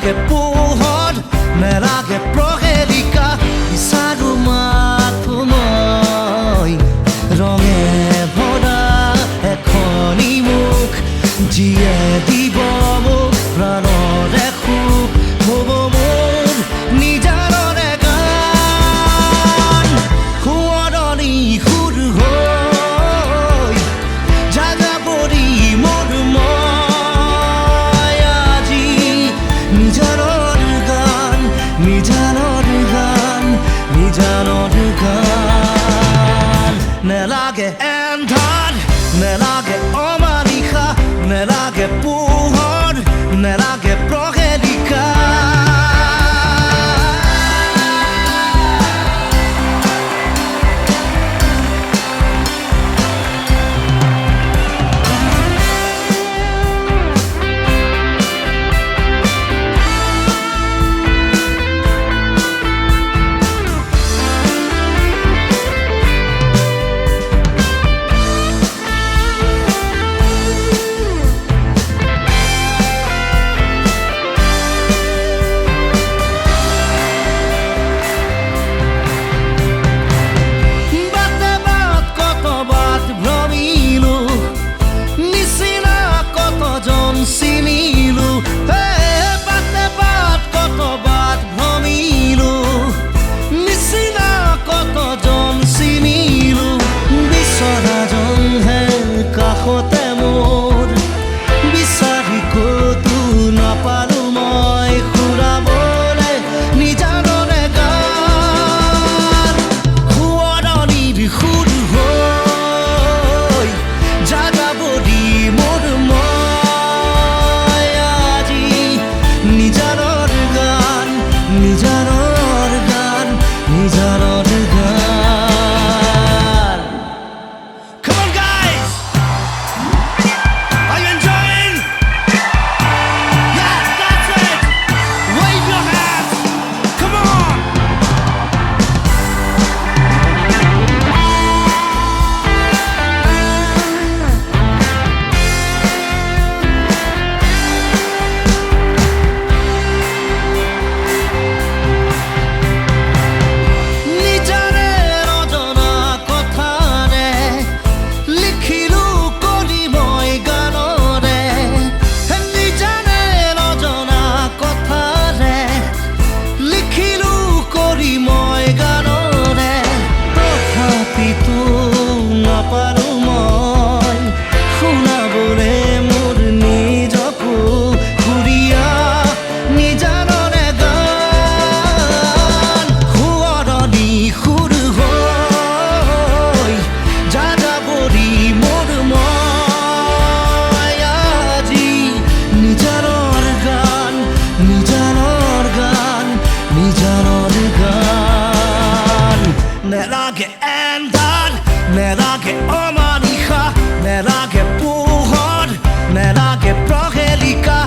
Neলাগে পোহৰ নেলাগে প্ৰহেলিকা বিচাৰো মাথো মই ৰঙে ভৰা এখনি মুখ যিয়ে দিব মোক প্ৰাণৰে সুখ হ'ব মোৰ নিজানৰে গান সোঁৱৰণি সুৰ হৈ যাযাবৰী মোৰ মই আজি নিজানৰ গান নিজানৰ গান নিজানৰ গান নেলাগে এন্ধাৰ নেলাগে অমানিশা নেলাগে পোহৰ নেলাগে প্ৰহেলিকা চিনিলো বাটে বাট কতবাত ভ্ৰমিলো নিচিনা কতজন চিনিলো বিচৰাজনহে কাষতে মোৰ বিচাৰি ক'তো নাপালো মই সুৰাবলে নিজানৰে গান সোঁৱৰণিৰ সুৰ হৈ যাযাবৰী মোৰ নিজানৰ গান নিজানৰ গান নিজানৰ গান Come on guys! Are you enjoying? Yeah, that's it! Wave your hands! Come on! নাপাৰো মই শুনাবলে মোৰ নিজকো সুৰীয়া নিজানৰে গান সোঁৱৰণি সুৰ হৈ যাযাবৰী মোৰ মই আজি নিজানৰ গান নিজানৰ গান নিজানৰ গান নেলাগে এন্ধাৰ নেলাগে অমানিশা নেলাগে পোহৰ নেলাগে প্ৰহেলিকা